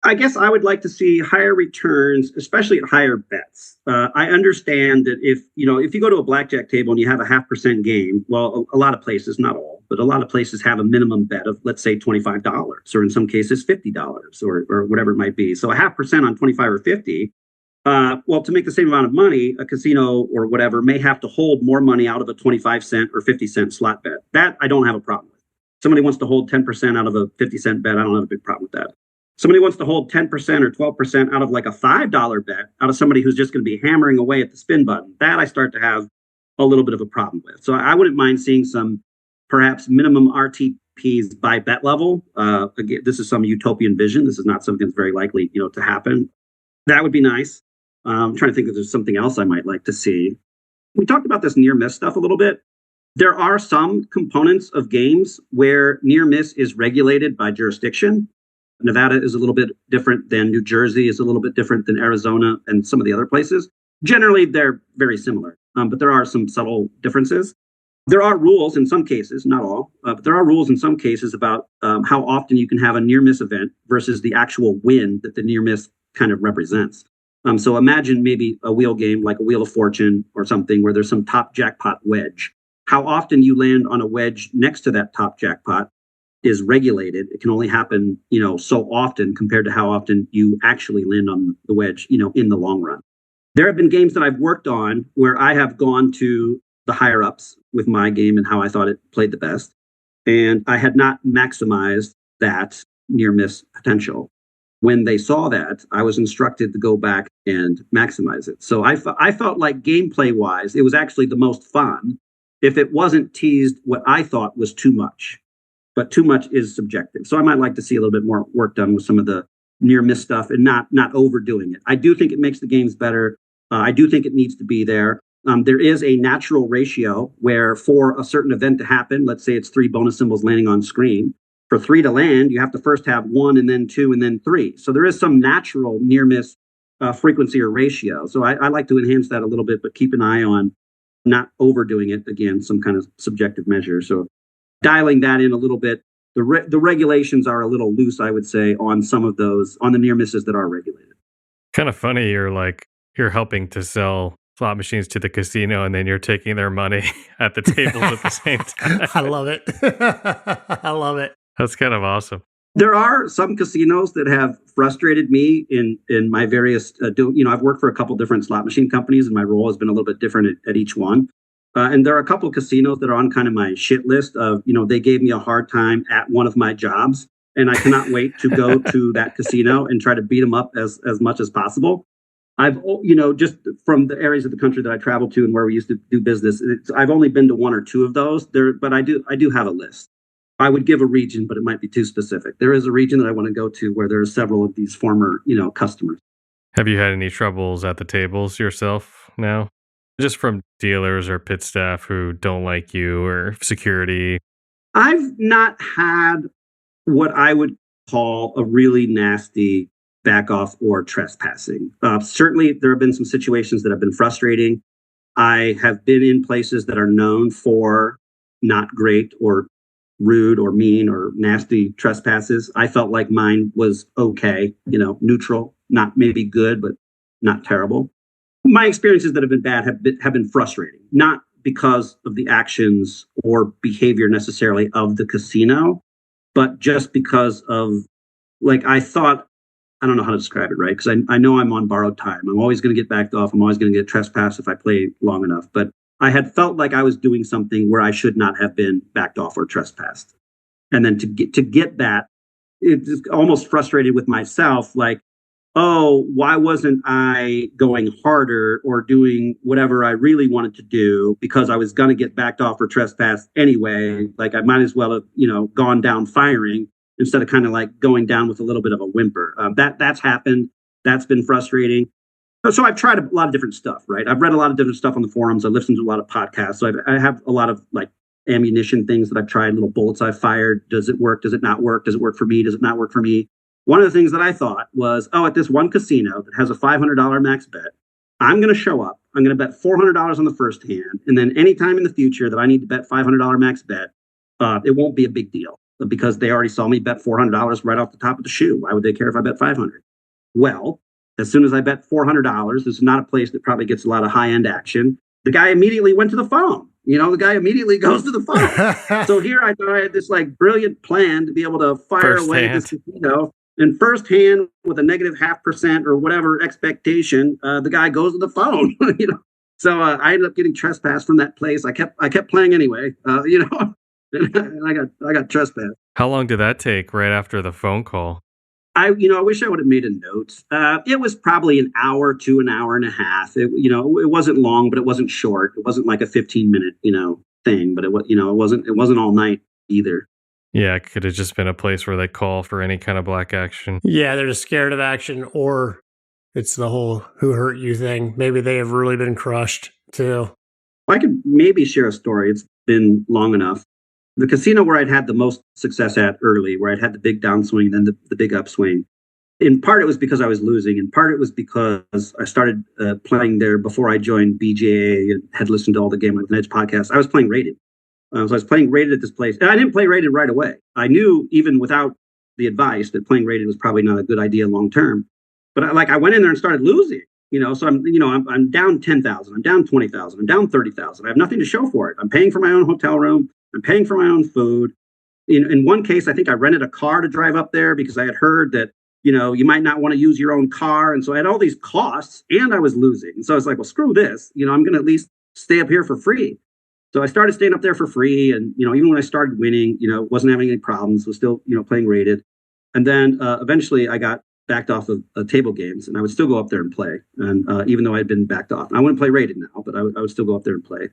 I guess I would like to see higher returns, especially at higher bets. I understand that if you go to a blackjack table and you have a 0.5% game, well, a lot of places, not all, but a lot of places have a minimum bet of, let's say, $25, or in some cases $50, or whatever it might be. So a 0.5% on 25 or 50. Well, to make the same amount of money, a casino or whatever may have to hold more money out of a 25-cent or 50-cent slot bet. That I don't have a problem with. Somebody wants to hold 10% out of a 50-cent bet. I don't have a big problem with that. Somebody wants to hold 10% or 12% out of like a $5 bet out of somebody who's just going to be hammering away at the spin button. That I start to have a little bit of a problem with. So I wouldn't mind seeing some perhaps minimum RTPs by bet level. Again, this is some utopian vision. This is not something that's very likely, to happen. That would be nice. I'm trying to think if there's something else I might like to see. We talked about this near miss stuff a little bit. There are some components of games where near miss is regulated by jurisdiction. Nevada is a little bit different than New Jersey, is a little bit different than Arizona and some of the other places. Generally, they're very similar, but there are some subtle differences. There are rules in some cases, not all, but there are rules in some cases about how often you can have a near miss event versus the actual win that the near miss kind of represents. So imagine maybe a wheel game like a Wheel of Fortune or something where there's some top jackpot wedge. How often you land on a wedge next to that top jackpot is regulated. It can only happen, so often compared to how often you actually land on the wedge, in the long run. There have been games that I've worked on where I have gone to the higher ups with my game and how I thought it played the best. And I had not maximized that near miss potential. When they saw that, I was instructed to go back and maximize it. So I felt like gameplay wise, it was actually the most fun if it wasn't teased what I thought was too much. But too much is subjective. So I might like to see a little bit more work done with some of the near miss stuff and not overdoing it. I do think it makes the games better. I do think it needs to be there. There is a natural ratio where for a certain event to happen, let's say it's 3 bonus symbols landing on screen. For 3 to land, you have to first have 1 and then 2 and then 3. So there is some natural near miss frequency or ratio. So I like to enhance that a little bit, but keep an eye on not overdoing it. Again, some kind of subjective measure. So dialing that in a little bit. The regulations are a little loose, I would say, on some of those, on the near misses that are regulated. Kind of funny. You're helping to sell slot machines to the casino, and then you're taking their money at the tables at the same time. I love it. I love it. That's kind of awesome. There are some casinos that have frustrated me in my various, I've worked for a couple different slot machine companies, and my role has been a little bit different at each one. And there are a couple of casinos that are on kind of my shit list of, they gave me a hard time at one of my jobs, and I cannot wait to go to that casino and try to beat them up as much as possible. I've, just from the areas of the country that I travel to and where we used to do business, I've only been to 1 or 2 of those there, but I do have a list. I would give a region, but it might be too specific. There is a region that I want to go to where there are several of these former, customers. Have you had any troubles at the tables yourself now? Just from dealers or pit staff who don't like you or security? I've not had what I would call a really nasty back off or trespassing. Certainly, there have been some situations that have been frustrating. I have been in places that are known for not great or rude or mean or nasty trespasses. I felt like mine was okay, neutral. not maybe good, but not terrible. My experiences that have been bad have been frustrating, not because of the actions or behavior necessarily of the casino, but just because of, like, I thought, I don't know how to describe it, right? Because I know I'm on borrowed time. I'm always going to get backed off. I'm always going to get trespassed if I play long enough. But I had felt like I was doing something where I should not have been backed off or trespassed. And then to get that, it's almost frustrated with myself, like, oh, why wasn't I going harder or doing whatever I really wanted to do, because I was going to get backed off or trespassed anyway? Like, I might as well have, gone down firing instead of kind of like going down with a little bit of a whimper. That's happened. That's been frustrating. So I've tried a lot of different stuff, right? I've read a lot of different stuff on the forums. I've listened to a lot of podcasts. So I have a lot of like ammunition things that I've tried, little bullets I've fired. Does it work? Does it not work? Does it work for me? Does it not work for me? One of the things that I thought was, at this one casino that has a $500 max bet, I'm going to show up. I'm going to bet $400 on the first hand. And then anytime in the future that I need to bet $500 max bet, it won't be a big deal because they already saw me bet $400 right off the top of the shoe. Why would they care if I bet 500? Well, as soon as I bet $400, this is not a place that probably gets a lot of high-end action. The guy immediately went to the phone. The guy immediately goes to the phone. So here I thought I had this like brilliant plan to be able to fire away this casino. And first hand with a negative 0.5% or whatever expectation, the guy goes to the phone. So I ended up getting trespassed from that place. I kept playing anyway. And I got trespassed. How long did that take right after the phone call? I wish I would have made a note. It was probably an hour to an hour and a half. It wasn't long, but it wasn't short. It wasn't like a 15-minute, thing, but it wasn't all night either. Yeah, it could have just been a place where they call for any kind of black action. Yeah, they're just scared of action, or it's the whole who hurt you thing. Maybe they have really been crushed too. I could maybe share a story. It's been long enough. The casino where I'd had the most success at early, where I'd had the big downswing, then the big upswing, in part it was because I was losing. In part it was because I started playing there before I joined BJA and had listened to all the Game on Edge podcasts. I was playing rated. So I was playing rated at this place. And I didn't play rated right away. I knew even without the advice that playing rated was probably not a good idea long term. But I went in there and started losing. So I'm down 10,000. I'm down 20,000. I'm down 30,000. I have nothing to show for it. I'm paying for my own hotel room. I'm paying for my own food. In one case, I think I rented a car to drive up there because I had heard that you might not want to use your own car, and so I had all these costs, and I was losing. And so I was like, well, screw this. I'm going to at least stay up here for free. So I started staying up there for free. And, even when I started winning, wasn't having any problems, was still, playing rated. And then eventually I got backed off of table games, and I would still go up there and play. And even though I'd been backed off, I wouldn't play rated now, but I would still go up there and play.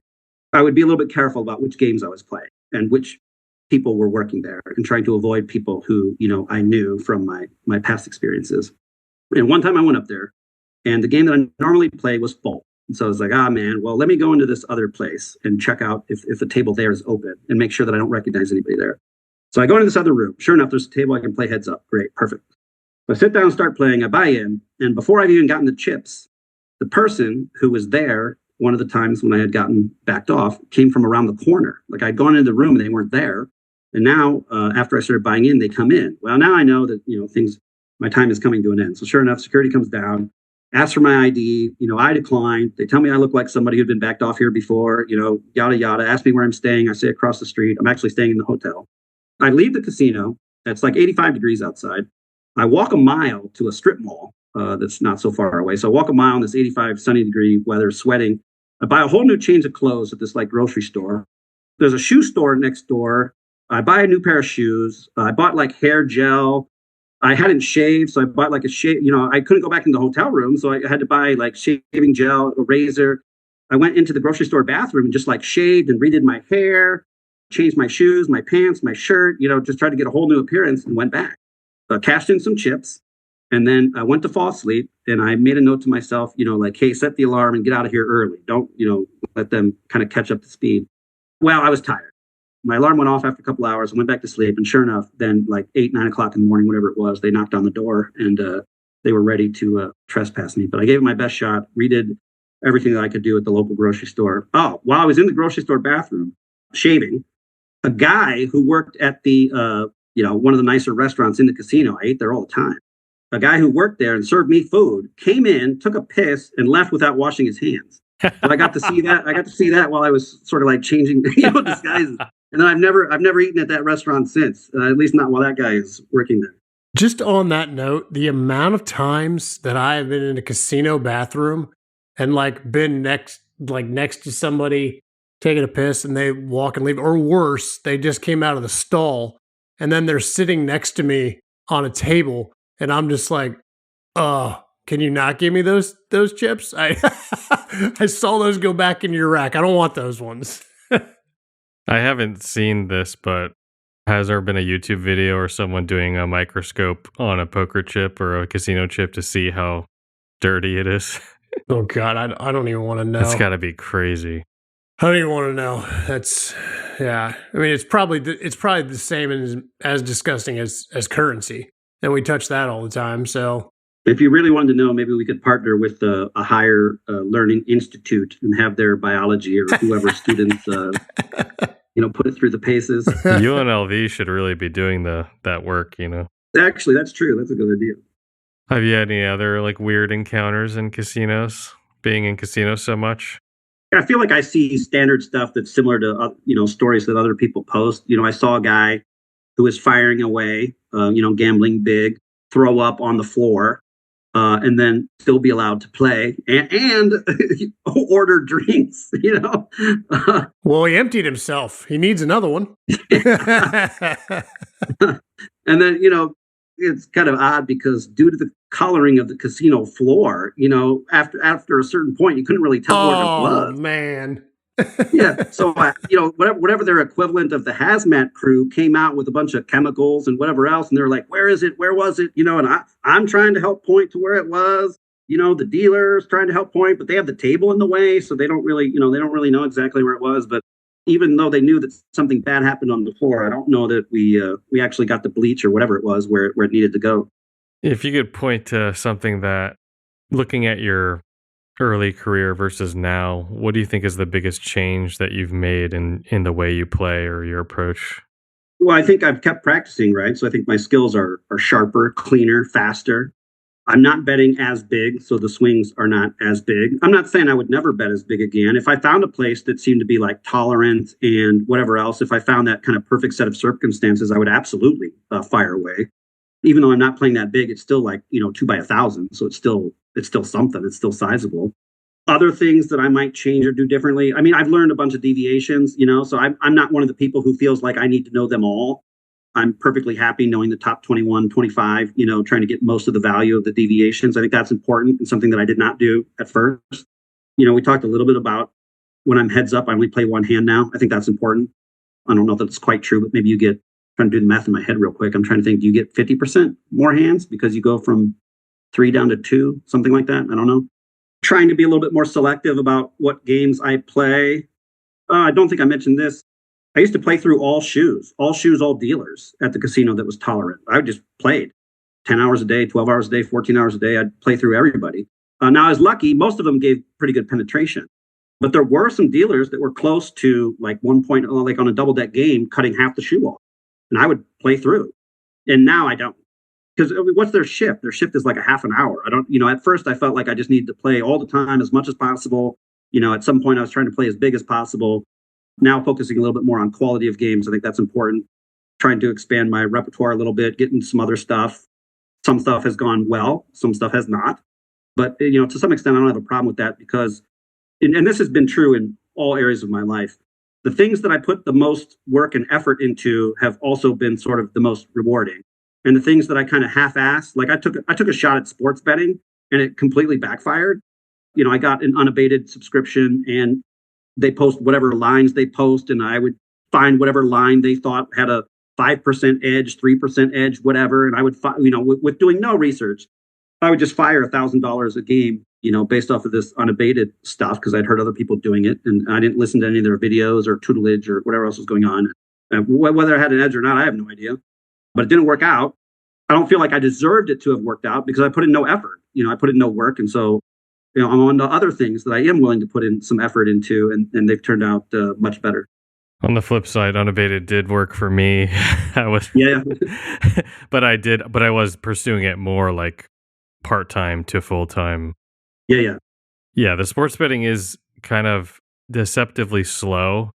I would be a little bit careful about which games I was playing and which people were working there, and trying to avoid people who, I knew from my past experiences. And one time I went up there, and the game that I normally play was full. And so I was like, man, well, let me go into this other place and check out if the table there is open and make sure that I don't recognize anybody there. So I go into this other room. Sure enough, there's a table I can play heads up. Great, perfect. So I sit down and start playing. I buy in. And before I've even gotten the chips, the person who was there one of the times when I had gotten backed off came from around the corner. Like, I'd gone into the room and they weren't there. And now, after I started buying in, they come in. Well, now I know that, my time is coming to an end. So sure enough, security comes down, asks for my ID. I decline. They tell me I look like somebody who'd been backed off here before, yada, yada. Ask me where I'm staying. I say across the street. I'm actually staying in the hotel. I leave the casino. It's like 85 degrees outside. I walk a mile to a strip mall that's not so far away. So I walk a mile in this 85 sunny degree weather, sweating. I buy a whole new change of clothes at this like grocery store. There's a shoe store next door. I buy a new pair of shoes. I bought like hair gel. I hadn't shaved, so I bought like a shave. I couldn't go back in the hotel room, so I had to buy like shaving gel, a razor. I went into the grocery store bathroom and just like shaved and redid my hair, changed my shoes, my pants, my shirt, just tried to get a whole new appearance, and went back. Cashed in some chips, and then I went to fall asleep, and I made a note to myself, like, hey, set the alarm and get out of here early. Don't, let them kind of catch up to speed. Well, I was tired. My alarm went off after a couple hours. I went back to sleep, and sure enough, then like 8, 9 o'clock in the morning, whatever it was, they knocked on the door, and they were ready to trespass me. But I gave it my best shot, redid everything that I could do at the local grocery store. Oh, while I was in the grocery store bathroom shaving, a guy who worked at the one of the nicer restaurants in the casino, I ate there all the time, a guy who worked there and served me food came in, took a piss, and left without washing his hands. So I got to see that. I got to see that while I was sort of like changing, disguises. And then I've never eaten at that restaurant since. At least not while that guy is working there. Just on that note, the amount of times that I have been in a casino bathroom and like been next to somebody taking a piss and they walk and leave, or worse, they just came out of the stall and then they're sitting next to me on a table, and I'm just like, oh, can you not give me those chips? I saw those go back into your rack. I don't want those ones. I haven't seen this, but has there been a YouTube video or someone doing a microscope on a poker chip or a casino chip to see how dirty it is? Oh God, I don't even want to know. It's got to be crazy. I don't even want to know. That's, yeah. I mean, it's probably the same as disgusting as currency, and we touch that all the time. So if you really wanted to know, maybe we could partner with a higher learning institute and have their biology or whoever students, put it through the paces. UNLV should really be doing that work. Actually, that's true. That's a good idea. Have you had any other like weird encounters in casinos? Being in casinos so much? I feel like I see standard stuff that's similar to stories that other people post. I saw a guy who was firing away, gambling big, throw up on the floor, and then still be allowed to play and order drinks. Well, he emptied himself. He needs another one. And then it's kind of odd because due to the coloring of the casino floor, after a certain point, you couldn't really tell where it was. Oh, man. Yeah. So, whatever their equivalent of the hazmat crew came out with a bunch of chemicals and whatever else. And they're like, where is it? Where was it? And I'm trying to help point to where it was. The dealer's trying to help point, but they have the table in the way. So they don't really know exactly where it was. But even though they knew that something bad happened on the floor, I don't know that we actually got the bleach or whatever it was where it needed to go. If you could point to something that, looking at your early career versus now, what do you think is the biggest change that you've made in the way you play or your approach? Well, I think I've kept practicing, right? So I think my skills are sharper, cleaner, faster. I'm not betting as big, so the swings are not as big. I'm not saying I would never bet as big again. If I found a place that seemed to be like tolerant and whatever else, if I found that kind of perfect set of circumstances, I would absolutely fire away. Even though I'm not playing that big, it's still like 2 by 1,000, so it's still something. It's still sizable. Other things that I might change or do differently. I mean, I've learned a bunch of deviations, so I'm not one of the people who feels like I need to know them all. I'm perfectly happy knowing the top 21, 25, trying to get most of the value of the deviations. I think that's important and something that I did not do at first. We talked a little bit about when I'm heads up, I only play one hand now. I think that's important. I don't know if that's quite true, but maybe you get, trying to do the math in my head real quick. I'm trying to think, do you get 50% more hands because you go from 3 down to 2, something like that? I don't know. Trying to be a little bit more selective about what games I play. I don't think I mentioned this. I used to play through all shoes, all dealers at the casino that was tolerant. I just played 10 hours a day, 12 hours a day, 14 hours a day. I'd play through everybody. Now, I was lucky. Most of them gave pretty good penetration. But there were some dealers that were close to like one point, like on a double deck game, cutting half the shoe off. And I would play through. And now I don't. Because what's their shift? Their shift is like a half an hour. I don't, at first I felt like I just needed to play all the time as much as possible. At some point I was trying to play as big as possible. Now focusing a little bit more on quality of games. I think that's important. Trying to expand my repertoire a little bit, getting some other stuff. Some stuff has gone well. Some stuff has not. But, to some extent, I don't have a problem with that because, and this has been true in all areas of my life. The things that I put the most work and effort into have also been sort of the most rewarding. And the things that I kind of half-assed, like I took a shot at sports betting and it completely backfired. I got an unabated subscription and they post whatever lines they post, and I would find whatever line they thought had a 5% edge, 3% edge, whatever. And I would, with doing no research, I would just fire $1,000 a game, based off of this unabated stuff because I'd heard other people doing it, and I didn't listen to any of their videos or tutelage or whatever else was going on. Whether I had an edge or not, I have no idea. But it didn't work out. I don't feel like I deserved it to have worked out because I put in no effort. I put in no work, and so. I'm on to other things that I am willing to put in some effort into, and they've turned out much better. On the flip side, unabated did work for me. I was, Yeah. but I was pursuing it more like part-time to full-time. Yeah. Yeah, the sports betting is kind of deceptively slow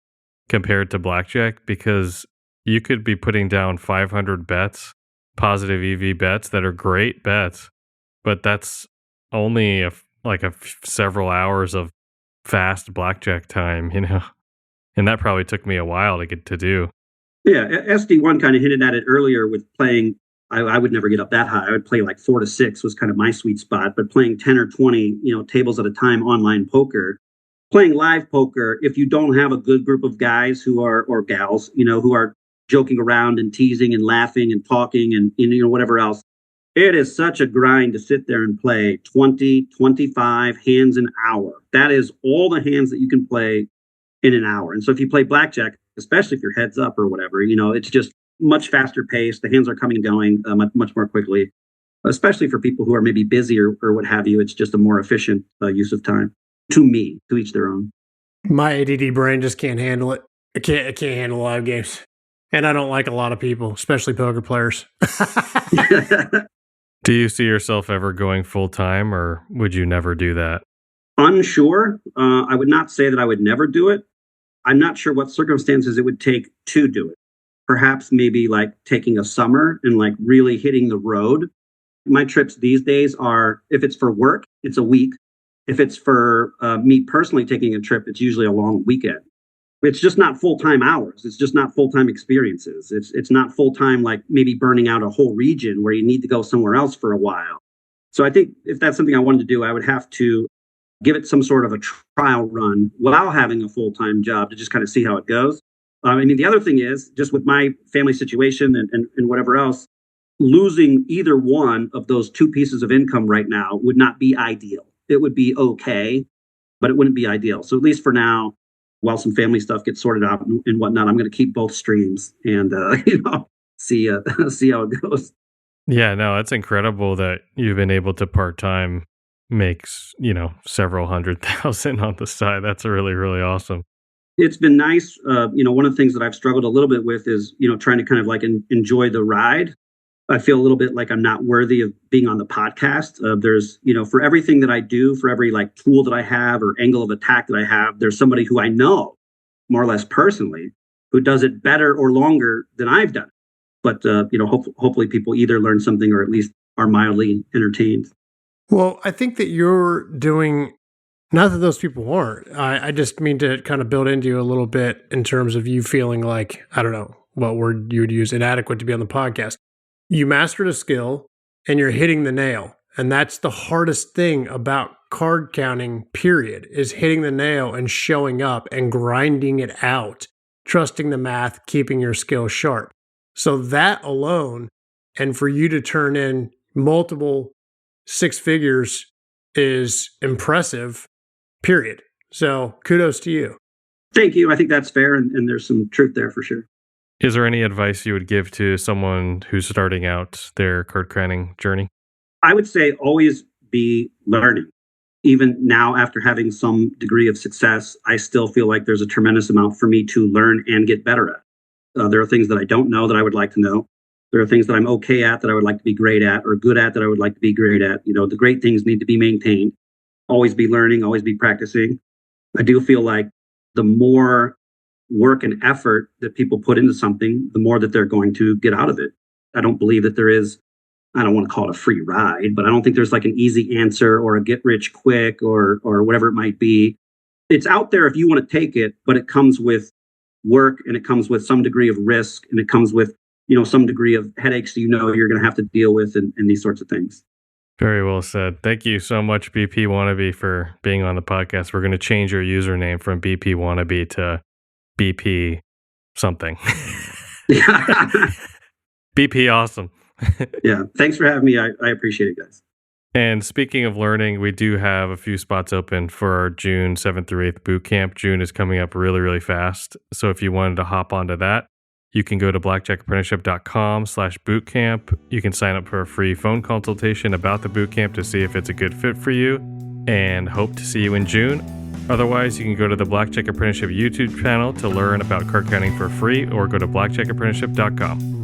compared to blackjack because you could be putting down 500 bets, positive EV bets that are great bets, but that's only several hours of fast blackjack time, and that probably took me a while to get to do. Yeah. SD1 kind of hinted at it earlier with playing. I would never get up that high. I would play like 4 to 6 was kind of my sweet spot, but playing 10 or 20, tables at a time online poker, playing live poker, if you don't have a good group of guys who are, or gals, who are joking around and teasing and laughing and talking and, whatever else, it is such a grind to sit there and play 20, 25 hands an hour. That is all the hands that you can play in an hour. And so if you play blackjack, especially if your head's up or whatever, it's just much faster pace. The hands are coming and going much more quickly, especially for people who are maybe busy or what have you. It's just a more efficient use of time. To me, to each their own. My ADD brain just can't handle it. I can't handle live games. And I don't like a lot of people, especially poker players. Do you see yourself ever going full time, or would you never do that? Unsure. I would not say that I would never do it. I'm not sure what circumstances it would take to do it. Perhaps maybe like taking a summer and like really hitting the road. My trips these days are, if it's for work, it's a week. If it's for me personally taking a trip, it's usually a long weekend. It's just not full-time hours. It's just not full-time experiences. It's not full-time, like maybe burning out a whole region where you need to go somewhere else for a while. So I think if that's something I wanted to do, I would have to give it some sort of a trial run while having a full-time job to just kind of see how it goes. The other thing is, just with my family situation and whatever else, losing either one of those two pieces of income right now would not be ideal. It would be okay, but it wouldn't be ideal. So at least for now, while some family stuff gets sorted out and whatnot, I'm going to keep both streams and see how it goes. Yeah, no, it's incredible that you've been able to part-time make several $100,000 on the side. That's really, really awesome. It's been nice. One of the things that I've struggled a little bit with is, trying to kind of like enjoy the ride. I feel a little bit like I'm not worthy of being on the podcast. There's, for everything that I do, for every like tool that I have or angle of attack that I have, there's somebody who I know more or less personally who does it better or longer than I've done. But, hopefully people either learn something or at least are mildly entertained. Well, I think that you're doing, not that those people aren't. I just mean to kind of build into you a little bit in terms of you feeling like, I don't know what word you would use, inadequate to be on the podcast. You mastered a skill and you're hitting the nail. And that's the hardest thing about card counting, period, is hitting the nail and showing up and grinding it out, trusting the math, keeping your skill sharp. So that alone, and for you to turn in multiple 6 figures is impressive, period. So kudos to you. Thank you. I think that's fair. And there's some truth there for sure. Is there any advice you would give to someone who's starting out their card counting journey? I would say always be learning. Even now, after having some degree of success, I still feel like there's a tremendous amount for me to learn and get better at. There are things that I don't know that I would like to know. There are things that I'm okay at that I would like to be great at, or good at that I would like to be great at. The great things need to be maintained. Always be learning, always be practicing. I do feel like the more work and effort that people put into something, the more that they're going to get out of it. I don't believe that there is, I don't want to call it a free ride, but I don't think there's like an easy answer or a get rich quick or whatever it might be. It's out there if you want to take it, but it comes with work and it comes with some degree of risk and it comes with, some degree of headaches you're going to have to deal with and these sorts of things. Very well said. Thank you so much, BPWannaBe, for being on the podcast. We're going to change your username from BPWannaBe to BP something. BP awesome. Yeah. Thanks for having me. I appreciate it, guys. And speaking of learning, we do have a few spots open for our June 7th through 8th boot camp. June is coming up really, really fast. So if you wanted to hop onto that, you can go to blackjackapprenticeship.com/bootcamp. You can sign up for a free phone consultation about the bootcamp to see if it's a good fit for you, and hope to see you in June. Otherwise, you can go to the Blackjack Apprenticeship YouTube channel to learn about card counting for free, or go to blackjackapprenticeship.com.